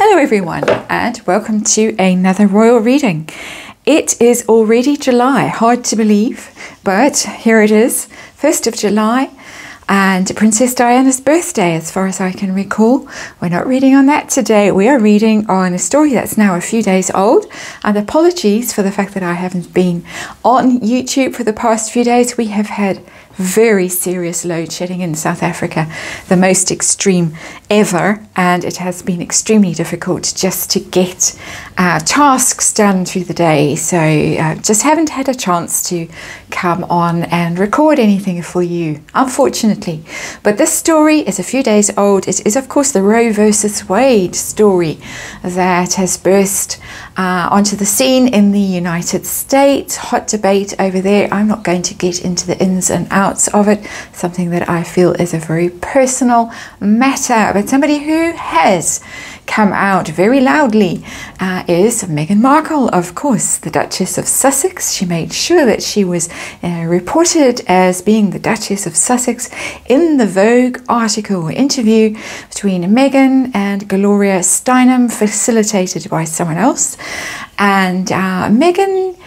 Hello everyone and welcome to another royal reading. It is already July, hard to believe, but here it is, 1st of July and Princess Diana's birthday as far as I can recall. We're not reading on that today, we are reading on a story that's now a few days old, and apologies for the fact that I haven't been on YouTube for the past few days. We have had very serious load shedding in South Africa, the most extreme ever, and it has been extremely difficult just to get tasks done through the day, so just haven't had a chance to come on and record anything for you, unfortunately. But this story is a few days old. It is of course the Roe versus Wade story that has burst onto the scene in the United States. Hot debate over there. I'm not going to get into the ins and outs of it, something that I feel is a very personal matter, but somebody who has come out very loudly is Meghan Markle, of course, the Duchess of Sussex. She made sure that she was reported as being the Duchess of Sussex in the Vogue article interview between Meghan and Gloria Steinem, facilitated by someone else. And Meghan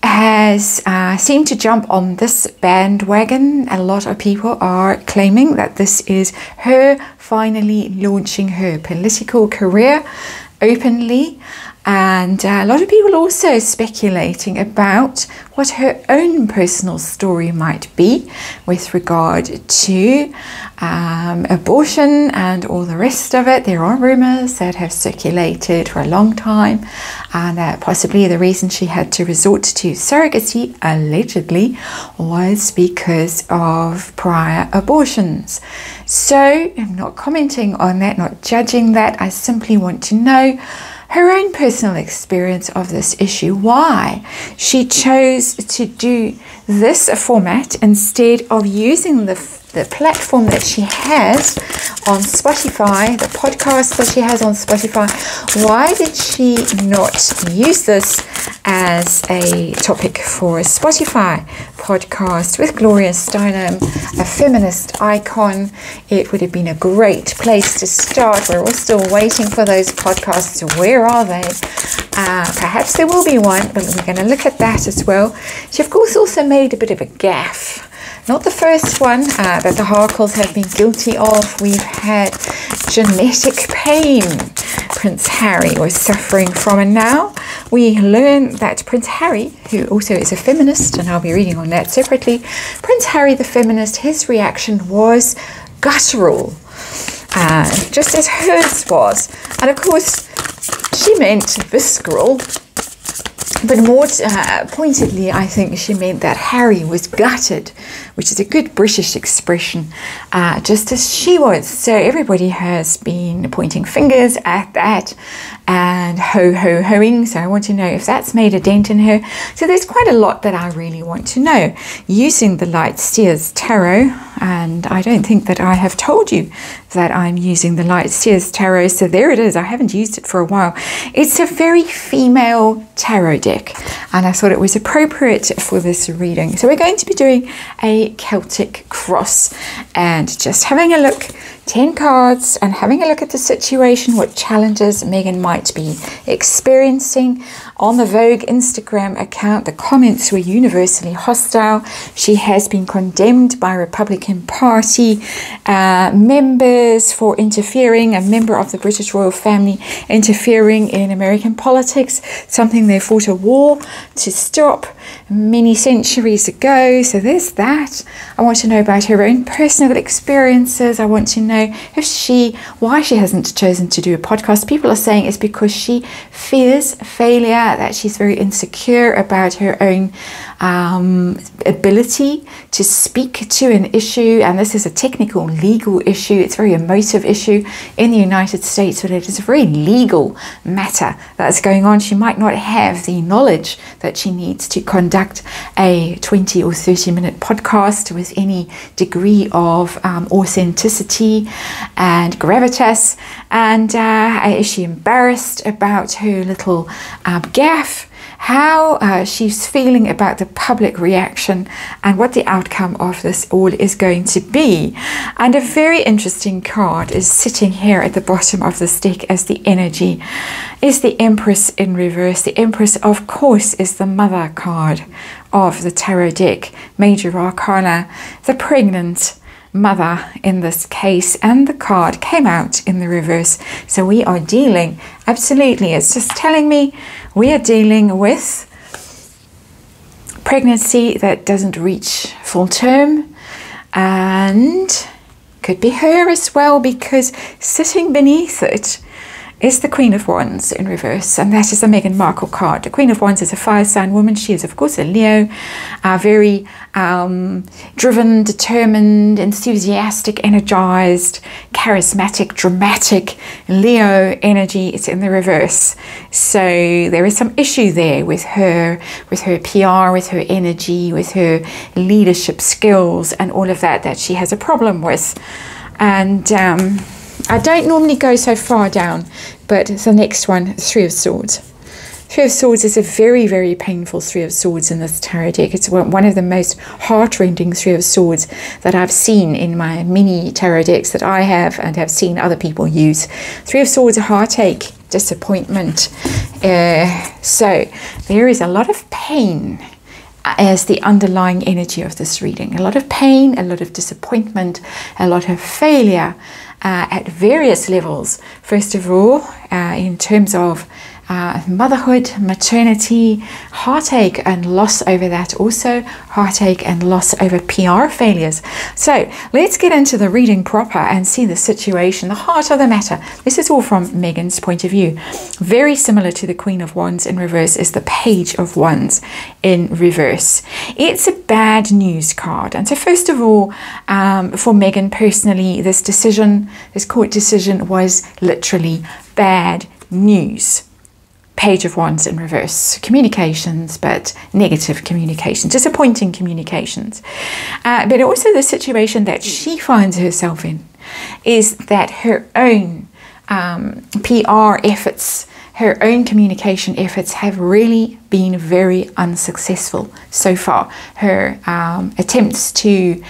has seemed to jump on this bandwagon. A lot of people are claiming that this is her finally launching her political career openly, and a lot of people also speculating about what her own personal story might be with regard to abortion and all the rest of it. There are rumours that have circulated for a long time, and that possibly the reason she had to resort to surrogacy, allegedly, was because of prior abortions. So I'm not commenting on that, not judging that. I simply want to know her own personal experience of this issue, why she chose to do this format instead of using the platform that she has on Spotify, the podcast that she has on Spotify. Why did she not use this as a topic for a Spotify podcast with Gloria Steinem, a feminist icon? It would have been a great place to start. We're all still waiting for those podcasts. Where are they? Perhaps there will be one, but we're going to look at that as well. She of course also made a bit of a gaffe. Not the first one that the Harkles have been guilty of. We've had genetic pain Prince Harry was suffering from, and now we learn that Prince Harry, who also is a feminist, and I'll be reading on that separately, Prince Harry the feminist, his reaction was guttural, just as hers was. And of course she meant visceral, but more pointedly, I think she meant that Harry was gutted, which is a good British expression, just as she was. So everybody has been pointing fingers at that and ho-ho-hoing. So I want to know if that's made a dent in her. So there's quite a lot that I really want to know using the Light Seers Tarot. And I don't think that I have told you that I'm using the Light Seers Tarot. So there it is. I haven't used it for a while. It's a very female tarot deck, and I thought it was appropriate for this reading. So we're going to be doing a Celtic cross and just having a look, 10 cards, and having a look at the situation, what challenges Meghan might be experiencing. On the Vogue Instagram account, the comments were universally hostile. She has been condemned by Republican Party members for interfering, a member of the British royal family interfering in American politics, something they fought a war to stop many centuries ago. So there's that. I want to know about her own personal experiences. I want to know why she hasn't chosen to do a podcast. People are saying it's because she fears failure, that she's very insecure about her own ability to speak to an issue, and this is a technical legal issue. It's a very emotive issue in the United States, but it is a very legal matter that's going on. She might not have the knowledge that she needs to conduct a 20 or 30 minute podcast with any degree of authenticity and gravitas. And is she embarrassed about her little gaffe? how she's feeling about the public reaction and what the outcome of this all is going to be. And a very interesting card is sitting here at the bottom of this deck as the energy is the Empress in reverse. The Empress, of course, is the mother card of the tarot deck, major arcana, the pregnant mother in this case, and the card came out in the reverse. So we are dealing, absolutely, it's just telling me we are dealing with pregnancy that doesn't reach full term, and could be her as well, because sitting beneath it is the Queen of Wands in reverse, and that is a Meghan Markle card. The Queen of Wands is a fire sign woman. She is, of course, a Leo, very driven, determined, enthusiastic, energized, charismatic, dramatic Leo energy. It's in the reverse. So there is some issue there with her PR, with her energy, with her leadership skills, and all of that she has a problem with. And I don't normally go so far down, but the next one, Three of Swords. Three of Swords is a very, very painful Three of Swords in this tarot deck. It's one of the most heart-rending Three of Swords that I've seen in my mini tarot decks that I have and have seen other people use. Three of Swords, a heartache, disappointment. So there is a lot of pain as the underlying energy of this reading. A lot of pain, a lot of disappointment, a lot of failure at various levels. First of all, in terms of motherhood, maternity, heartache and loss over that, also heartache and loss over PR failures. So let's get into the reading proper and see the situation, the heart of the matter. This is all from Meghan's point of view. Very similar to the Queen of Wands in reverse is the Page of Wands in reverse. It's a bad news card. And so first of all, for Meghan personally, this court decision was literally bad news. Page of Wands in reverse. Communications, but negative communications, disappointing communications. But also the situation that she finds herself in is that her own PR efforts, her own communication efforts have really been very unsuccessful so far. Her attempts to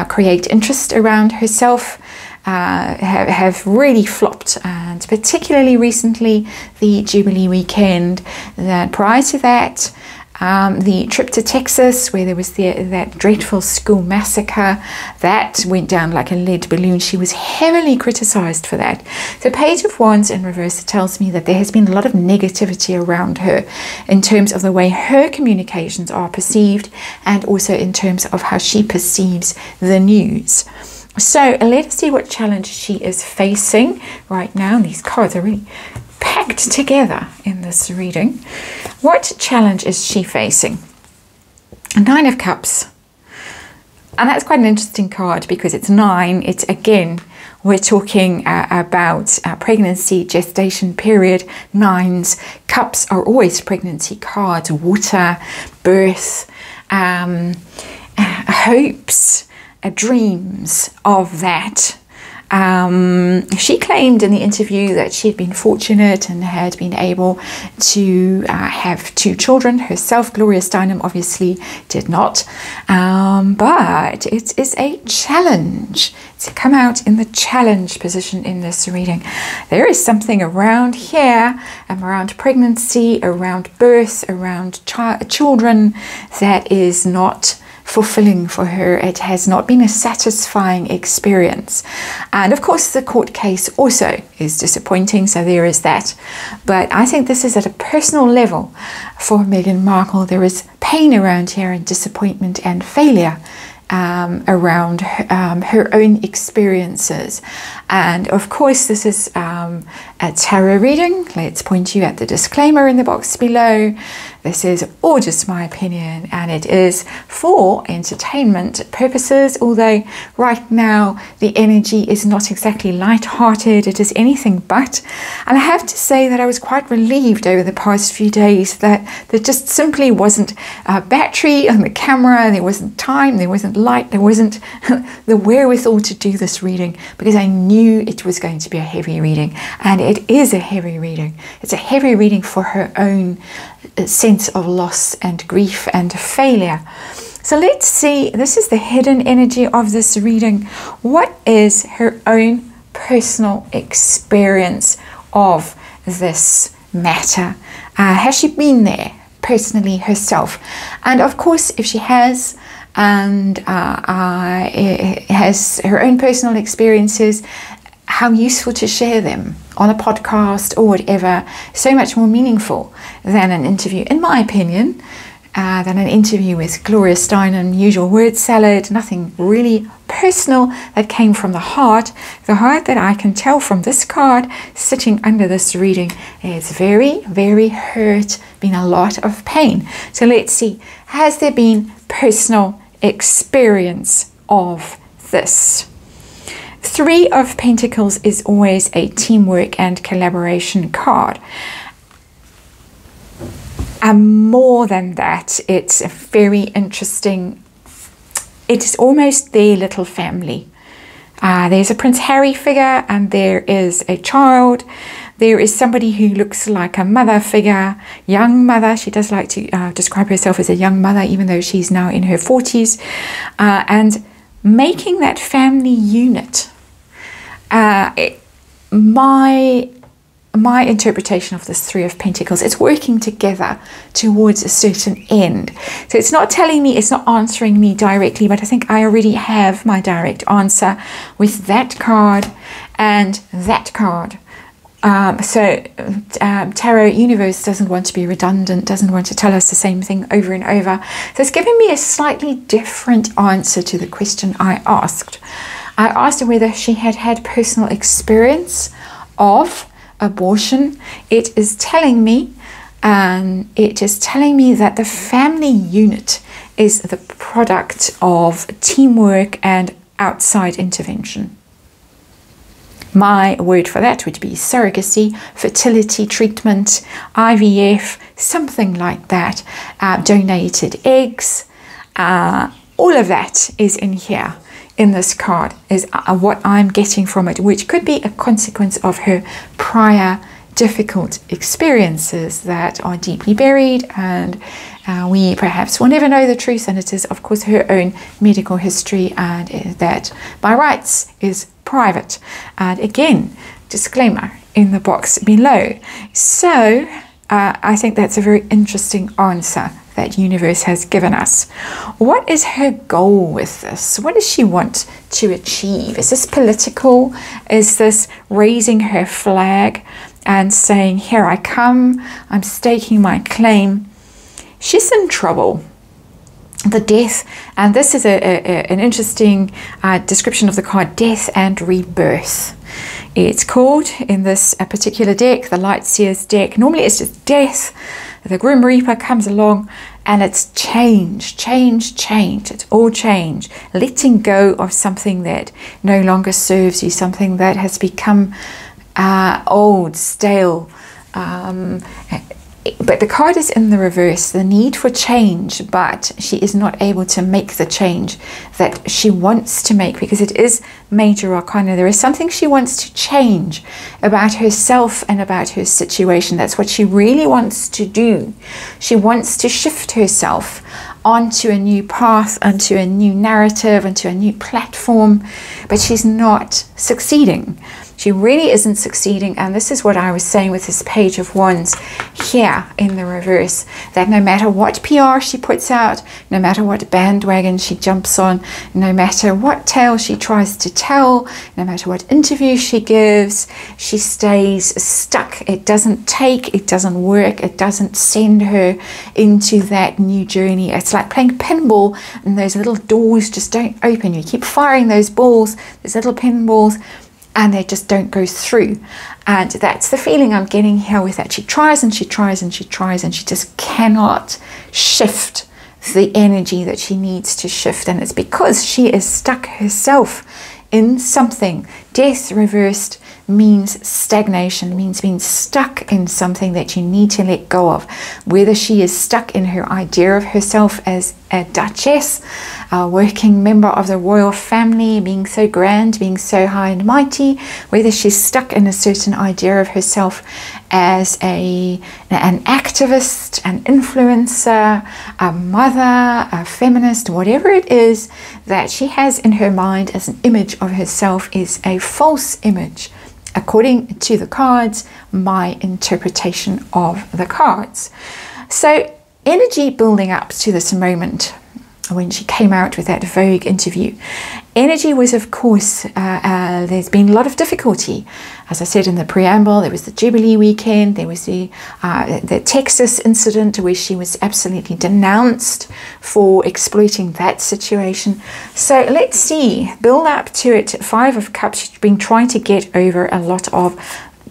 create interest around herself have really flopped, and particularly recently the Jubilee weekend. That prior to that, the trip to Texas where there was that dreadful school massacre, that went down like a lead balloon. She was heavily criticized for that. The Page of Wands in reverse tells me that there has been a lot of negativity around her in terms of the way her communications are perceived, and also in terms of how she perceives the news. So let us see what challenge she is facing right now. These cards are really packed together in this reading. What challenge is she facing? Nine of Cups. And that's quite an interesting card because it's 9. It's again, we're talking about pregnancy, gestation period. 9s, cups are always pregnancy cards, water, birth, hopes, dreams of that. She claimed in the interview that she had been fortunate and had been able to have 2 children herself. Gloria Steinem obviously did not, but it is a challenge to come out in the challenge position in this reading. There is something around here, around pregnancy, around birth, around children that is not fulfilling for her. It has not been a satisfying experience, and of course the court case also is disappointing, so there is that. But I think this is at a personal level for Meghan Markle. There is pain around here and disappointment and failure around her own experiences. And of course this is a tarot reading. Let's point you at the disclaimer in the box below. This is all just my opinion, and it is for entertainment purposes, although right now the energy is not exactly light-hearted. It is anything but. And I have to say that I was quite relieved over the past few days that there just simply wasn't a battery on the camera, there wasn't time, there wasn't light, there wasn't the wherewithal to do this reading, because I knew it was going to be a heavy reading. reading, and it is a heavy reading. It's a heavy reading for her own sense of loss and grief and failure. So let's see, this is the hidden energy of this reading. What is her own personal experience of this matter? Has she been there personally herself? And of course, if she has, and has her own personal experiences, how useful to share them on a podcast or whatever. So much more meaningful than an interview, in my opinion, than an interview with Gloria Steinem, usual word salad, nothing really personal that came from the heart. The heart that I can tell from this card sitting under this reading is very, very hurt, been a lot of pain. So let's see, has there been personal experience of this? Three of Pentacles is always a teamwork and collaboration card. And more than that, it's a very interesting, it is almost their little family. There's a Prince Harry figure, and there is a child. There is somebody who looks like a mother figure, young mother. She does like to describe herself as a young mother, even though she's now in her 40s. And making that family unit. My interpretation of this Three of Pentacles, it's working together towards a certain end. So it's not telling me, it's not answering me directly, but I think I already have my direct answer with that card and that card. Tarot Universe doesn't want to be redundant, doesn't want to tell us the same thing over and over. So it's giving me a slightly different answer to the question I asked. I asked her whether she had had personal experience of abortion. It is telling me, that the family unit is the product of teamwork and outside intervention. My word for that would be surrogacy, fertility treatment, IVF, something like that. Donated eggs, all of that is in here. In this card is what I'm getting from it, which could be a consequence of her prior difficult experiences that are deeply buried, and we perhaps will never know the truth, and it is of course her own medical history, and that by rights is private. And again, disclaimer in the box below. So I think that's a very interesting answer that universe has given us. What is her goal with this? What does she want to achieve? Is this political? Is this raising her flag and saying, here I come, I'm staking my claim? She's in trouble. The death, and this is an interesting description of the card, death and rebirth. It's called in this particular deck, the Light Seer's deck. Normally it's just death. The Grim Reaper comes along and it's change. It's all change. Letting go of something that no longer serves you, something that has become old, stale. But the card is in the reverse, the need for change, but she is not able to make the change that she wants to make because it is major arcana. There is something she wants to change about herself and about her situation. That's what she really wants to do. She wants to shift herself onto a new path, onto a new narrative, onto a new platform, but she's not succeeding. She really isn't succeeding, and this is what I was saying with this Page of Wands here in the reverse, that no matter what PR she puts out, no matter what bandwagon she jumps on, no matter what tale she tries to tell, no matter what interview she gives, she stays stuck. It doesn't take, it doesn't work, it doesn't send her into that new journey. It's like playing pinball and those little doors just don't open. You keep firing those balls, those little pinballs, and they just don't go through. And that's the feeling I'm getting here with that. She tries and she tries and she tries and she just cannot shift the energy that she needs to shift. And it's because she is stuck herself in something. Death reversed, means stagnation, means being stuck in something that you need to let go of. Whether she is stuck in her idea of herself as a duchess, a working member of the royal family, being so grand, being so high and mighty, whether she's stuck in a certain idea of herself as an activist, an influencer, a mother, a feminist, whatever it is that she has in her mind as an image of herself is a false image. According to the cards, my interpretation of the cards. So energy building up to this moment when she came out with that Vogue interview. Energy was, of course, there's been a lot of difficulty. As I said in the preamble, there was the Jubilee weekend, there was the Texas incident where she was absolutely denounced for exploiting that situation. So let's see, build up to it. Five of Cups, she's been trying to get over a lot of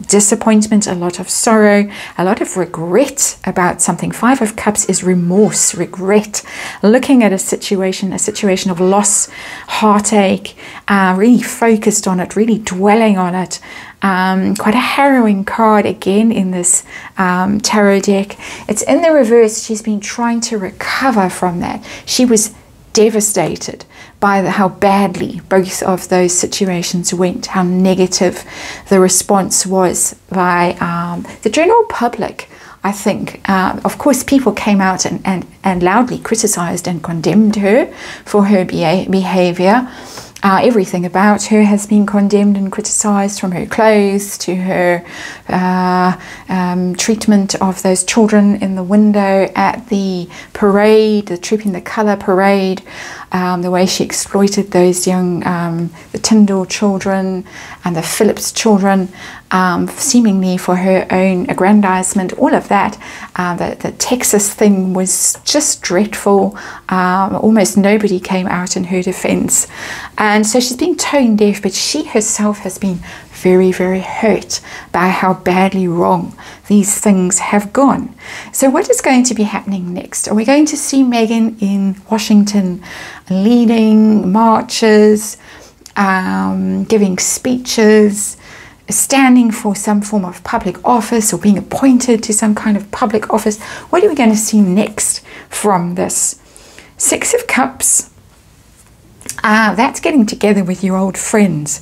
disappointment, a lot of sorrow, a lot of regret about something. Five of Cups is remorse, regret, looking at a situation of loss, heartache, really focused on it, really dwelling on it. Quite a harrowing card again in this tarot deck. It's in the reverse. She's been trying to recover from that. She was devastated by how badly both of those situations went, how negative the response was by the general public. I think, of course, people came out and loudly criticized and condemned her for her behavior. Everything about her has been condemned and criticized, from her clothes to her treatment of those children in the window at the parade, the Trooping the Colour parade, the way she exploited those young, the Tyndall children and the Phillips children, seemingly for her own aggrandizement, all of that. The Texas thing was just dreadful. Almost nobody came out in her defense. And so she's been tone deaf, but she herself has been very, very hurt by how badly wrong these things have gone. So what is going to be happening next? Are we going to see Meghan in Washington leading marches, giving speeches, standing for some form of public office, or being appointed to some kind of public office? What are we going to see next from this? Six of Cups. That's getting together with your old friends.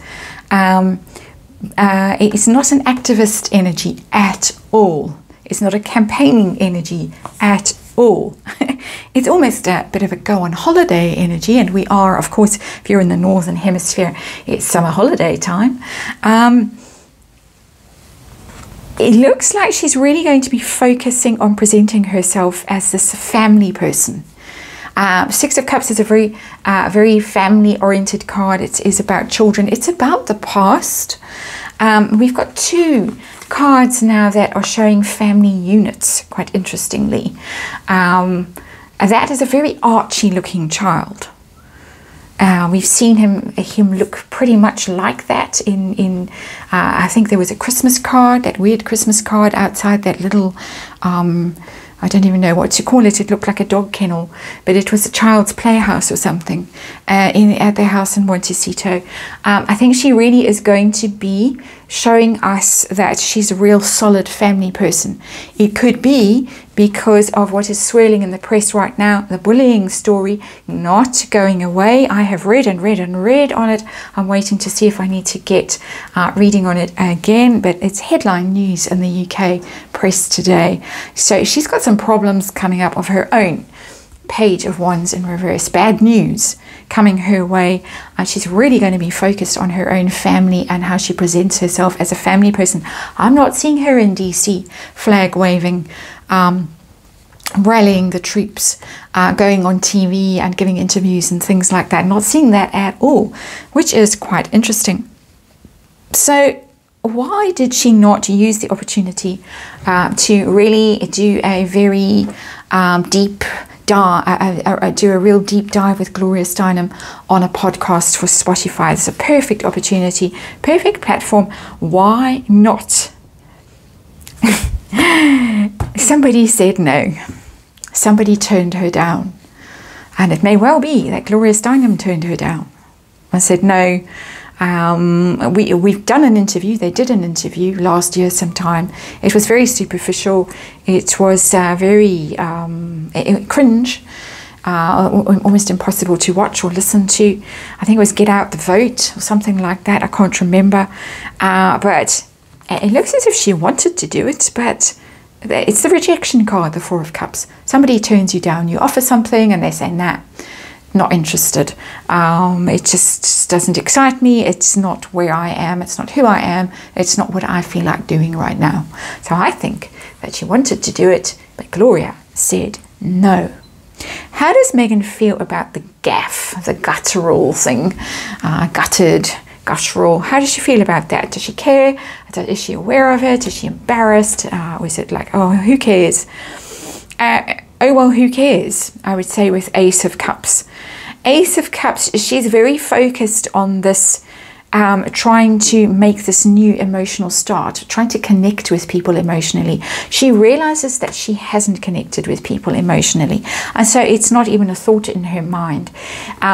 It's not an activist energy at all. It's not a campaigning energy at all. It's almost a bit of a go on holiday energy, and we are, of course, if you're in the northern hemisphere, it's summer holiday time. It looks like she's really going to be focusing on presenting herself as this family person. Six of Cups is a very family-oriented card. It is about children. It's about the past. We've got two cards now that are showing family units, quite interestingly. That is a very Archie-looking child. We've seen him look pretty much like that in I think there was a Christmas card, that weird Christmas card outside that little, I don't even know what to call it. It looked like a dog kennel, but it was a child's playhouse or something at their house in Montecito. I think she really is going to be showing us that she's a real solid family person. It could be because of what is swirling in the press right now, the bullying story not going away. I have read and read and read on it. I'm waiting to see if I need to get reading on it again, but it's headline news in the UK press today. So she's got some problems coming up of her own. Page of Wands in reverse, bad news coming her way. She's really going to be focused on her own family and how she presents herself as a family person. I'm not seeing her in DC flag waving, rallying the troops, going on TV and giving interviews and things like that. Not seeing that at all, which is quite interesting. So why did she not use the opportunity to really do a very deep do a real deep dive with Gloria Steinem on a podcast for Spotify? It's a perfect opportunity, perfect platform. Why not? Somebody said no. Somebody turned her down. And it may well be that Gloria Steinem turned her down and said, no, We've done an interview. They did an interview last year sometime. It was very superficial. It was very cringe. Almost impossible to watch or listen to. I think it was Get Out the Vote or something like that. I can't remember. But it looks as if she wanted to do it, but it's the rejection card, the Four of Cups. Somebody turns you down. You offer something and they say, nah, not interested. It just doesn't excite me. It's not where I am. It's not who I am. It's not what I feel like doing right now. So I think that she wanted to do it, but Gloria said no. How does Meghan feel about the gaffe, the guttural thing? Guttural. How does she feel about that? Does she care? Is she aware of it? Is she embarrassed? Or is it like, oh, who cares? Oh, well, who cares? I would say with Ace of Cups. Ace of Cups, she's very focused on this, trying to make this new emotional start, trying to connect with people emotionally. She realizes that she hasn't connected with people emotionally, and so it's not even a thought in her mind.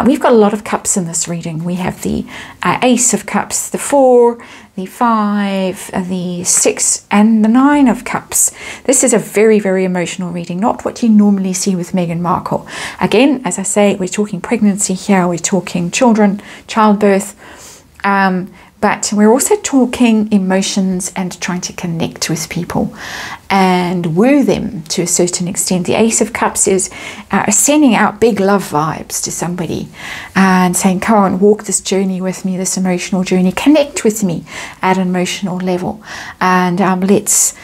We've got a lot of cups in this reading. We have the Ace of Cups, the 4, the 5, the 6, and the 9 of Cups. This is a very, very emotional reading, not what you normally see with Meghan Markle. Again, as I say, we're talking pregnancy here, we're talking children, childbirth, but we're also talking emotions and trying to connect with people and woo them to a certain extent. The Ace of Cups is sending out big love vibes to somebody and saying, come on, walk this journey with me, this emotional journey, connect with me at an emotional level, and let's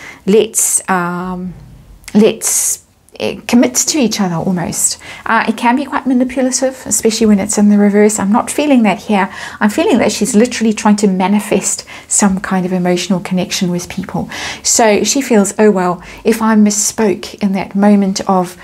commit to each other almost. It can be quite manipulative, especially when it's in the reverse. I'm not feeling that here. I'm feeling that she's literally trying to manifest some kind of emotional connection with people. So she feels, oh well, if I misspoke in that moment of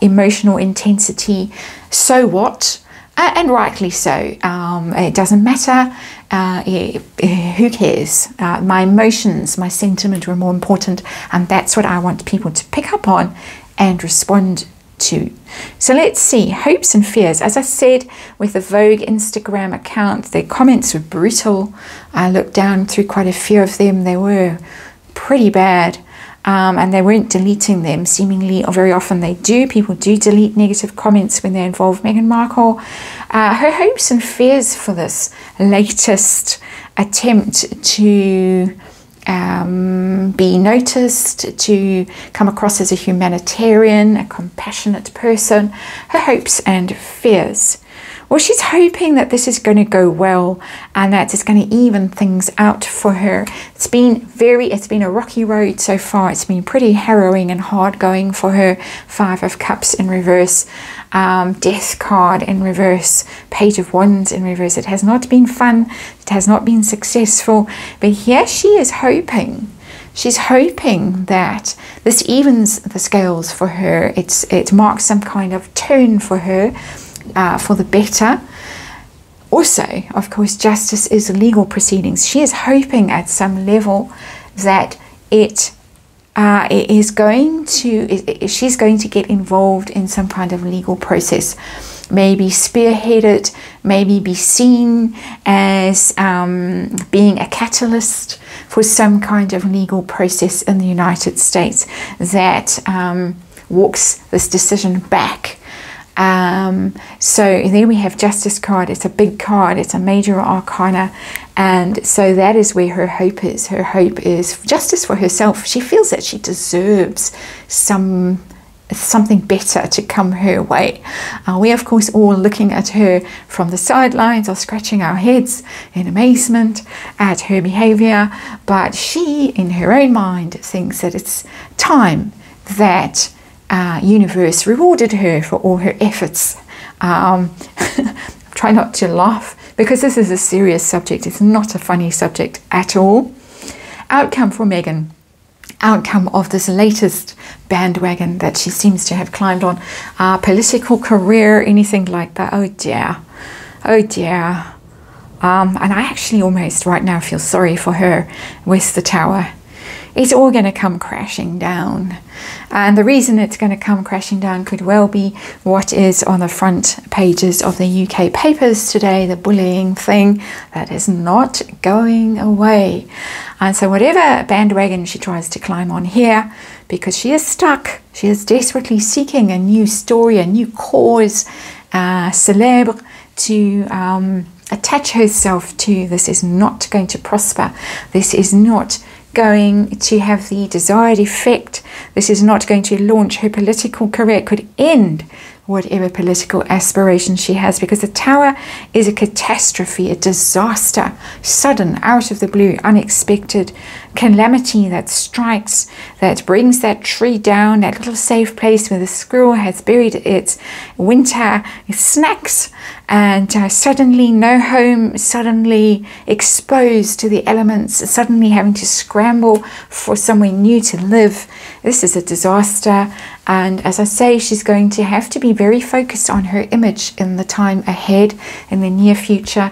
emotional intensity, so what? And rightly so. It doesn't matter. Who cares? My emotions, my sentiment were more important, and that's what I want people to pick up on and respond to. So let's see, hopes and fears. As I said, with the Vogue Instagram account, their comments were brutal. I looked down through quite a few of them. They were pretty bad. And they weren't deleting them, seemingly, or very often they do. People do delete negative comments when they involve Meghan Markle. Her hopes and fears for this latest attempt to be noticed, to come across as a humanitarian, a compassionate person, her hopes and fears. Well, she's hoping that this is going to go well and that it's going to even things out for her. It's been a rocky road so far. It's been pretty harrowing and hard going for her. 5 of Cups in reverse, Death card in reverse, Page of Wands in reverse. It has not been fun. It has not been successful. But here she is hoping. She's hoping that this evens the scales for her. It marks some kind of turn for her. For the better. Also, of course, justice is legal proceedings. She is hoping at some level that she's going to get involved in some kind of legal process, maybe spearheaded, maybe be seen as being a catalyst for some kind of legal process in the United States that walks this decision back. So there we have Justice card. It's a big card. It's a major arcana. And so that is where her hope is. Her hope is justice for herself. She feels that she deserves something better to come her way. We, of course, all looking at her from the sidelines or scratching our heads in amazement at her behavior. But she, in her own mind, thinks that it's time that universe rewarded her for all her efforts. Try not to laugh because this is a serious subject. It's not a funny subject at all. Outcome for Meghan. Outcome of this latest bandwagon that she seems to have climbed on. Political career, anything like that. Oh dear. Oh dear. And I actually almost right now feel sorry for her with the Tower. it's all going to come crashing down. And the reason it's going to come crashing down could well be what is on the front pages of the UK papers today, the bullying thing that is not going away. And so whatever bandwagon she tries to climb on here, because she is stuck, she is desperately seeking a new story, a new cause célèbre to attach herself to. This is not going to prosper. This is not going to have the desired effect. This is not going to launch her political career. It could end whatever political aspiration she has, because the Tower is a catastrophe, a disaster, sudden, out of the blue, unexpected calamity that strikes, that brings that tree down, that little safe place where the squirrel has buried its winter snacks, and suddenly no home, suddenly exposed to the elements, suddenly having to scramble for somewhere new to live. This is a disaster. And as I say, she's going to have to be very focused on her image in the time ahead, in the near future,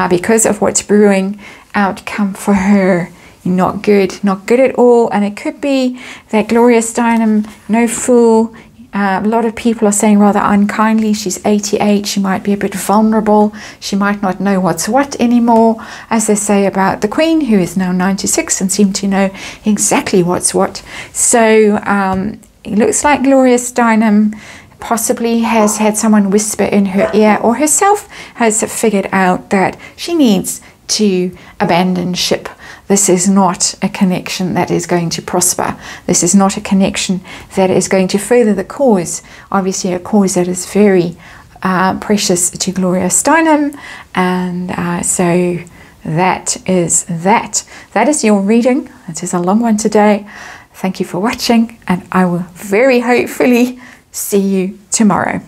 because of what's brewing. Outcome for her, not good, not good at all. And it could be that Gloria Steinem, no fool. A lot of people are saying rather unkindly, she's 88, she might be a bit vulnerable, she might not know what's what anymore, as they say about the Queen, who is now 96 and seemed to know exactly what's what. So it looks like Gloria Steinem possibly has had someone whisper in her ear, or herself has figured out that she needs to abandon ship. This is not a connection that is going to prosper. This is not a connection that is going to further the cause. Obviously a cause that is very precious to Gloria Steinem. And so that is that. That is your reading. It is a long one today. Thank you for watching, and I will very hopefully see you tomorrow.